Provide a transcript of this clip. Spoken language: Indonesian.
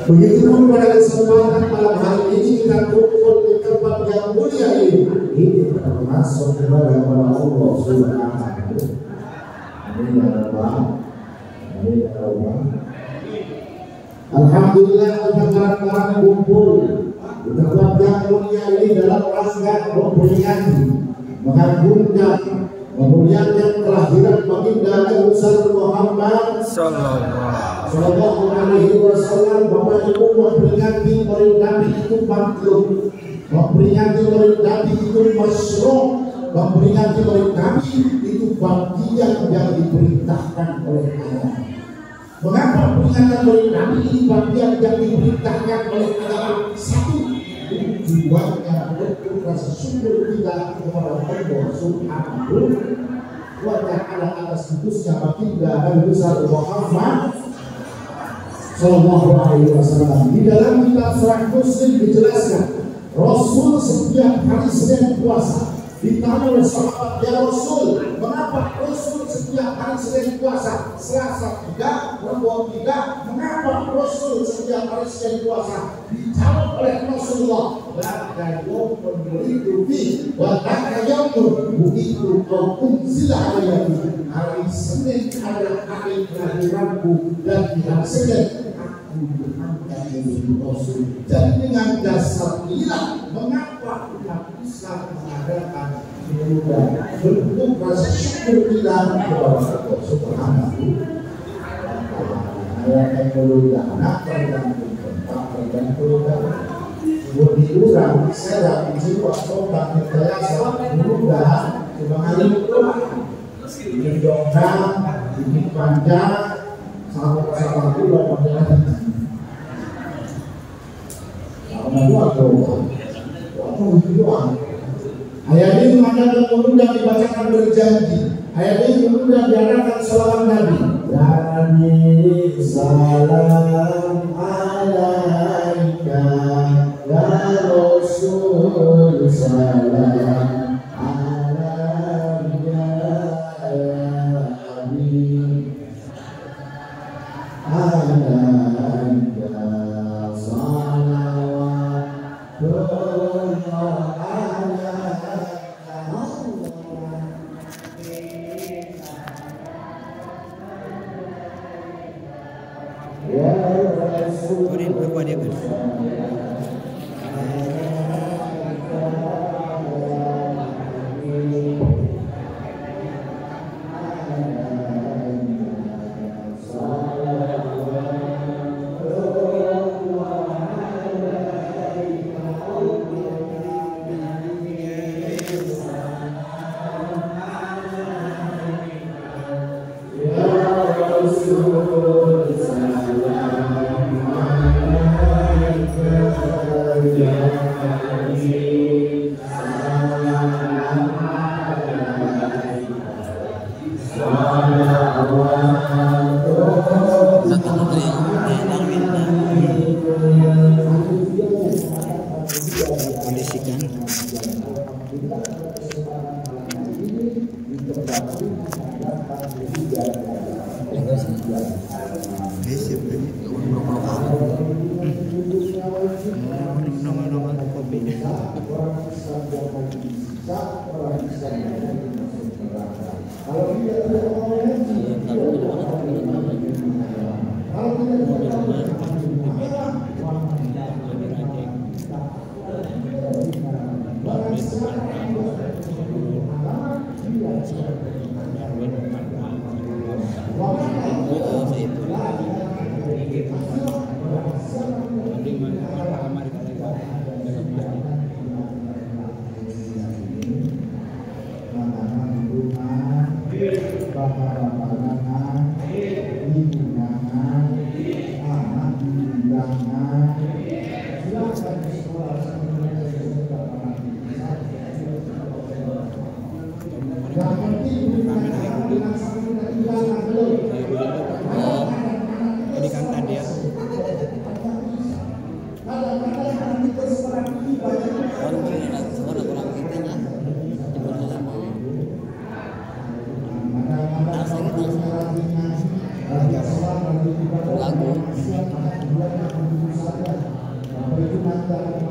Begitupun pada kesempatan malam hari ini kita kumpul di tempat yang mulia ini. Ini termasuk kepada Allah Subhanahu. Amin ya Rabbal. Amin ya Rabbal. Alhamdulillah kita sekarang kumpul di tempat yang mulia ini dalam rangka memperingati, mengagungkan, memuliakan kelahiran baginda Nabi Muhammad Sallallahu Alaihi Wasallam. Bapak Ibu memperingati Maulid Nabi itu maklum, memperingati Maulid Nabi itu masyru', memperingati Maulid Nabi itu bagian yang diperintahkan oleh Allah. Mengapa peringatan Maulid Nabi ini bagian yang diperintahkan oleh Allah? Satu, tujuannya untuk rasa syukur kita kepada Allah Subhanahu wa ta'ala atas kudusnya baginda Nabi Muhammad Sallallahu Alaihi Wasallam. Di dalam kitab Sahih Muslim dijelaskan, Rasul setiap hari Senin puasa. Ditanya oleh sahabat, ya Rasul, mengapa Rasul setiap hari Senin puasa? Selasa tidak, Rabu tidak. Mengapa Rasul setiap hari Senin puasa? Dijawab oleh Rasulullah, "Laka yawmun yuridu fi wa laka yawmun begitu kau unzila alayhi." Hari Senin adalah hari kelahiranku dan di hari Senin aku diangkat menjadi Rasul. Dan dengan dasar inilah mengapa umat Islam mengadakan bentuk rasa syukur kita kepada Allah Subhanahu. Ada keluarga anak tergantung tempat tergantung berdiurang sedang jiwa sobat berjaya berubah sebagai ini dongkang ini panjang sahabat dua panjang sama dua doang. Ayat ini mengatakan mengundang dibacakan berjanji. Ayat ini mengundang diadakan salawat Nabi. Yani salam alaika ya Rasul, salam alaika ya Habib, alaika salawatullah. Kurin berapa dia ber? Tuhan.